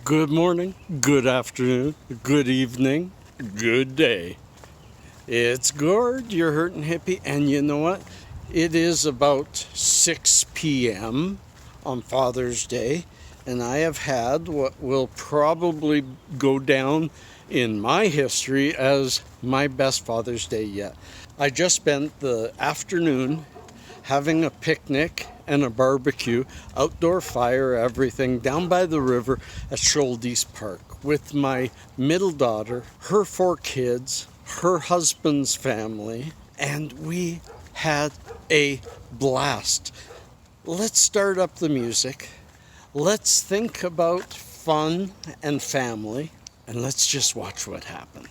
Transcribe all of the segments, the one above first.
Good morning, good afternoon, good evening, good day. It's Gord, your hurtin' hippie, and you know what? It is about 6 p.m. on Father's Day, and I have had what will probably go down in my history as my best Father's Day yet. I just spent the afternoon having a picnic and a barbecue, outdoor fire, everything, down by the river at Shoaldies Park with my middle daughter, her 4 kids, her husband's family, and we had a blast. Let's start up the music. Let's think about fun and family, and let's just watch what happened.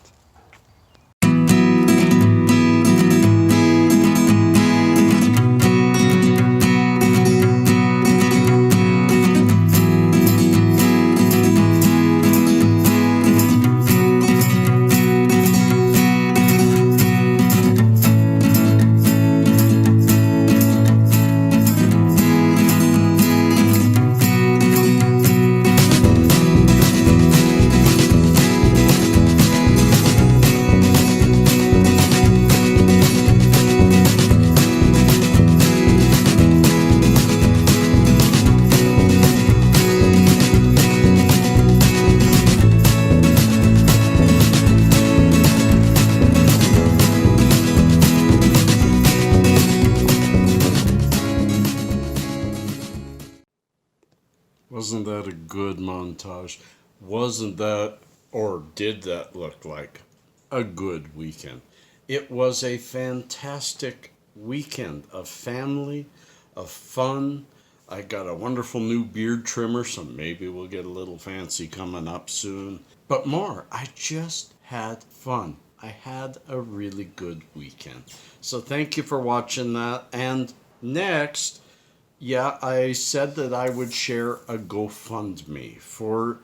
Wasn't that a good montage? Wasn't that, or did that look like a good weekend? It was a fantastic weekend of family, of fun. I got a wonderful new beard trimmer, so maybe we'll get a little fancy coming up soon. But more, I just had fun. I had a really good weekend. So thank you for watching that. And next, yeah, I said that I would share a GoFundMe for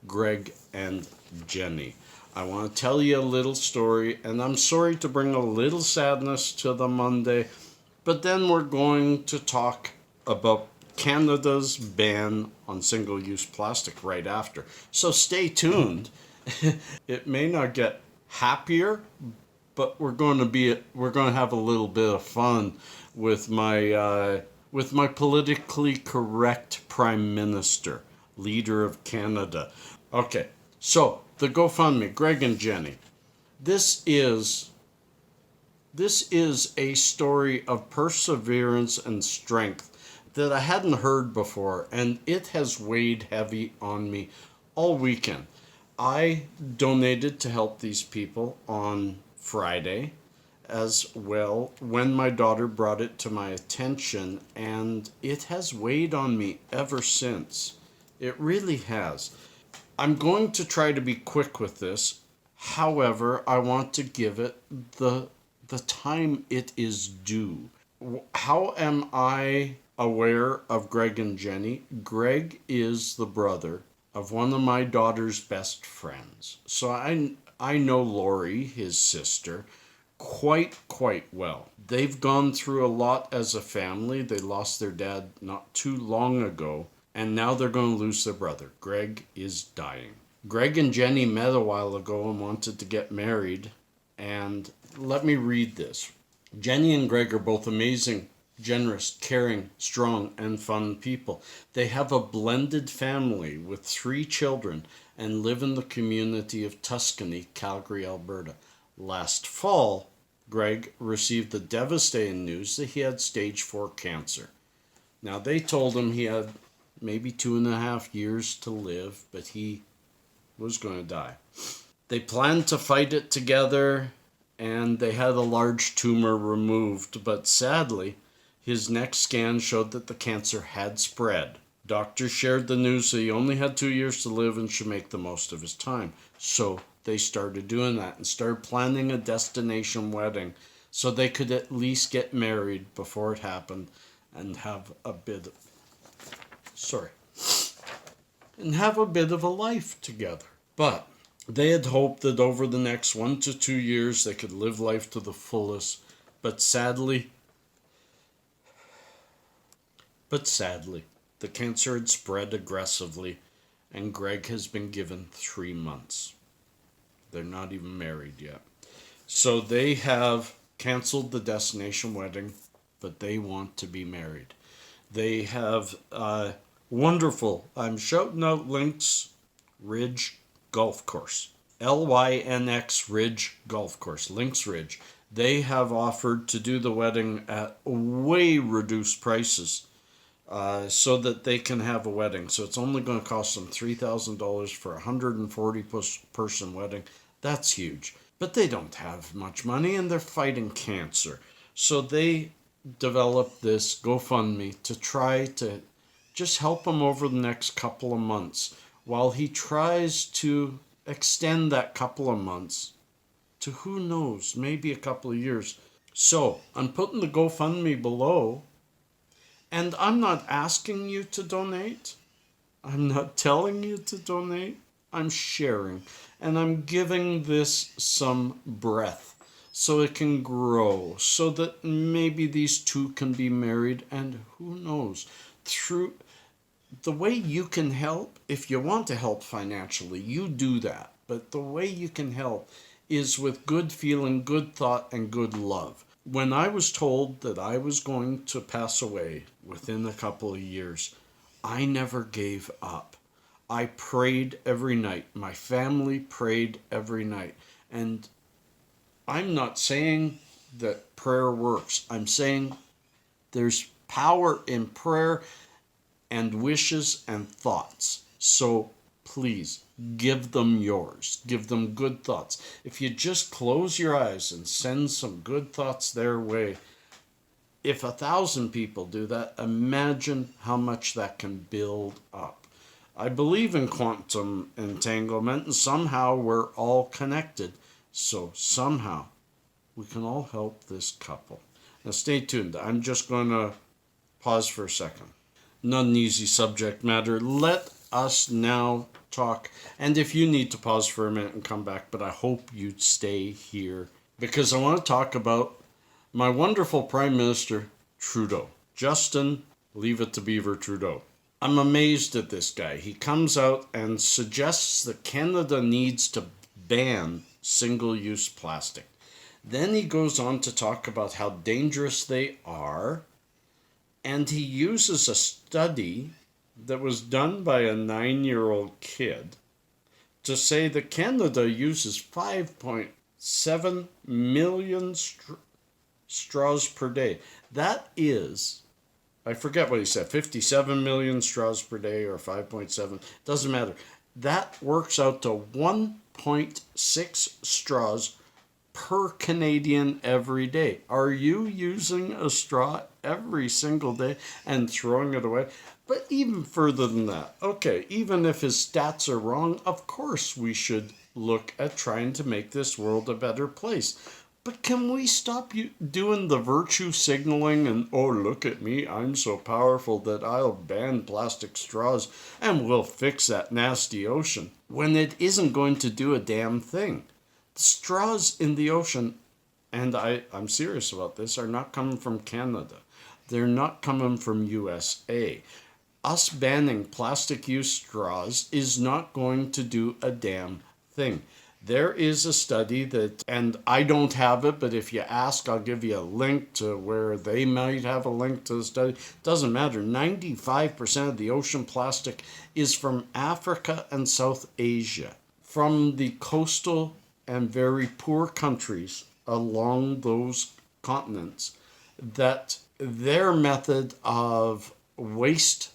Gregg and Jenny. I want to tell you a little story, and I'm sorry to bring a little sadness to the Monday, but then we're going to talk about Canada's ban on single-use plastic right after. So stay tuned. It may not get happier, but we're going to have a little bit of fun with my politically correct Prime Minister, leader of Canada. Okay, so the GoFundMe, Gregg and Jenny. This is a story of perseverance and strength that I hadn't heard before, and it has weighed heavy on me all weekend. I donated to help these people on Friday as well when my daughter brought it to my attention, and it has weighed on me ever since. It really has. I'm going to try to be quick with this. However, I want to give it the time it is due. How am I aware of Gregg and Jenny? Gregg is the brother of one of my daughter's best friends. So I know Lori, his sister, quite well. They've gone through a lot as a family. They lost their dad not too long ago, and now they're going to lose their brother. Gregg is dying. Gregg and Jenny met a while ago and wanted to get married, and let me read this. Jenny and Gregg are both amazing, generous, caring, strong, and fun people. They have a blended family with 3 children and live in the community of Tuscany, Calgary, Alberta. Last fall, Gregg received the devastating news that he had stage 4 cancer. Now, they told him he had maybe 2.5 years to live, but he was going to die. They planned to fight it together, and they had a large tumor removed, but sadly, his next scan showed that the cancer had spread. Doctors shared the news that he only had 2 years to live and should make the most of his time. So they started doing that and started planning a destination wedding so they could at least get married before it happened and have a bit of a life together. But they had hoped that over the next 1 to 2 years they could live life to the fullest. But sadly, the cancer had spread aggressively, and Gregg has been given 3 months. They're not even married yet. So they have canceled the destination wedding, but they want to be married. They have wonderful, I'm shouting out Lynx Ridge Golf Course. LYNX Ridge Golf Course, Lynx Ridge. They have offered to do the wedding at way reduced prices so that they can have a wedding. So it's only going to cost them $3,000 for a 140 person wedding. That's huge. But they don't have much money and they're fighting cancer. So they developed this GoFundMe to try to just help him over the next couple of months while he tries to extend that couple of months to, who knows, maybe a couple of years. So I'm putting the GoFundMe below, and I'm not asking you to donate. I'm not telling you to donate. I'm sharing, and I'm giving this some breath so it can grow, so that maybe these two can be married, and who knows, through the way you can help, if you want to help financially, you do that. But the way you can help is with good feeling, good thought, and good love. When I was told that I was going to pass away within a couple of years, I never gave up. I prayed every night. My family prayed every night. And I'm not saying that prayer works. I'm saying there's power in prayer and wishes and thoughts. So please give them yours. Give them good thoughts. If you just close your eyes and send some good thoughts their way, if 1,000 people do that, imagine how much that can build up. I believe in quantum entanglement, and somehow we're all connected. So somehow we can all help this couple. Now stay tuned. I'm just going to pause for a second. Not an easy subject matter. Let us now talk. And if you need to pause for a minute and come back, but I hope you'd stay here, because I want to talk about my wonderful Prime Minister, Trudeau. Justin, leave it to Beaver Trudeau. I'm amazed at this guy. He comes out and suggests that Canada needs to ban single-use plastic. Then he goes on to talk about how dangerous they are, and he uses a study that was done by a 9-year-old kid to say that Canada uses 5.7 million straws per day. That is, I forget what he said, 57 million straws per day or 5.7, doesn't matter. That works out to 1.6 straws per Canadian every day. Are you using a straw every single day and throwing it away? But even further than that, okay, even if his stats are wrong, of course we should look at trying to make this world a better place. But can we stop doing the virtue signaling and, oh, look at me, I'm so powerful that I'll ban plastic straws and we'll fix that nasty ocean, when it isn't going to do a damn thing. The straws in the ocean, and I'm serious about this, are not coming from Canada. They're not coming from USA. Us banning plastic use straws is not going to do a damn thing. There is a study that, and I don't have it, but if you ask, I'll give you a link to where they might have a link to the study. Doesn't matter. 95% of the ocean plastic is from Africa and South Asia, from the coastal and very poor countries along those continents, that their method of waste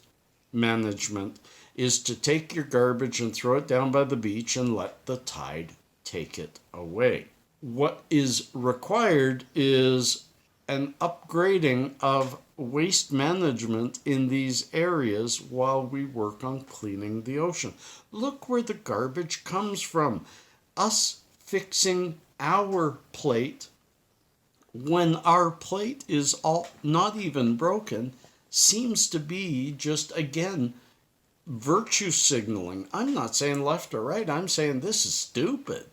management is to take your garbage and throw it down by the beach and let the tide take it away. What is required is an upgrading of waste management in these areas while we work on cleaning the ocean. Look where the garbage comes from. Us fixing our plate when our plate is all not even broken seems to be just, again, virtue signaling. I'm not saying left or right. I'm saying this is stupid.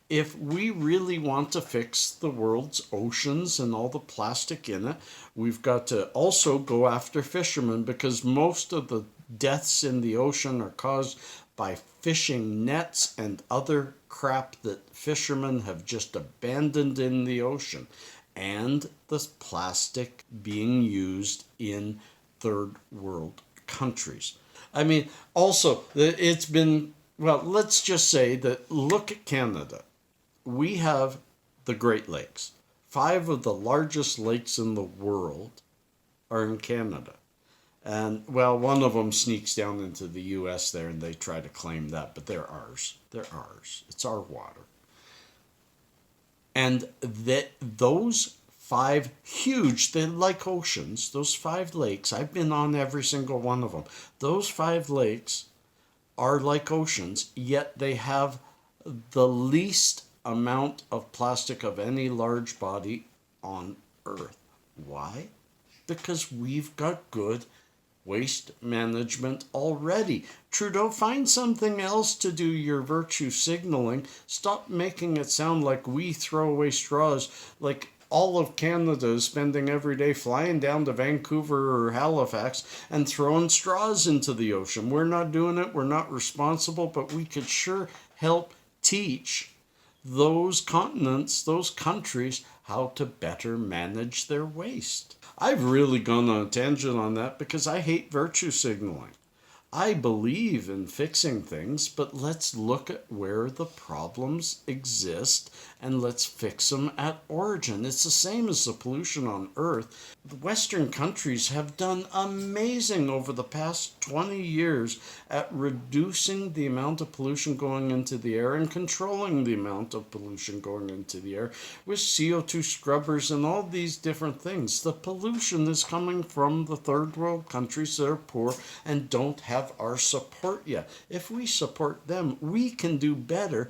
if we really want to fix the world's oceans and all the plastic in it, we've got to also go after fishermen, because most of the deaths in the ocean are caused by fishing nets and other crap that fishermen have just abandoned in the ocean, and the plastic being used in third world countries. I mean, also, it's been, well, let's just say that look at Canada. We have the Great Lakes. 5 of the largest lakes in the world are in Canada. And, well, one of them sneaks down into the U.S. there, and they try to claim that, but they're ours. They're ours. It's our water. And those 5 huge, they're like oceans, those 5 lakes, I've been on every single one of them. Those 5 lakes are like oceans, yet they have the least amount of plastic of any large body on Earth. Why? Because we've got good waste management already. Trudeau, find something else to do your virtue signaling. Stop making it sound like we throw away straws, like all of Canada is spending every day flying down to Vancouver or Halifax and throwing straws into the ocean. We're not doing it. We're not responsible, but we could sure help teach those continents, those countries, how to better manage their waste. I've really gone on a tangent on that because I hate virtue signaling. I believe in fixing things, but let's look at where the problems exist and let's fix them at origin. It's the same as the pollution on Earth. The Western countries have done amazing over the past 20 years at reducing the amount of pollution going into the air and controlling the amount of pollution going into the air with CO2 scrubbers and all these different things. The pollution is coming from the third world countries that are poor and don't have our support yet. If we support them, we can do better,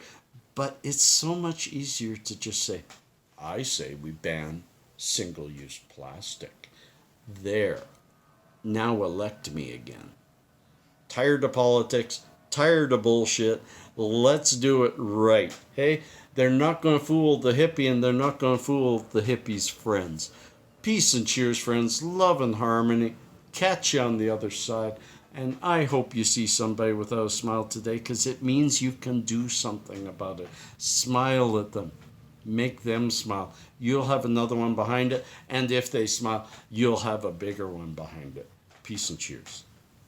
but it's so much easier to just say, I say we ban single-use plastic. There. Now elect me again. Tired of politics, tired of bullshit. Let's do it right. Hey, they're not going to fool the hippie, and they're not going to fool the hippie's friends. Peace and cheers, friends. Love and harmony. Catch you on the other side. And I hope you see somebody without a smile today, because it means you can do something about it. Smile at them. Make them smile. You'll have another one behind it. And if they smile, you'll have a bigger one behind it. Peace and cheers.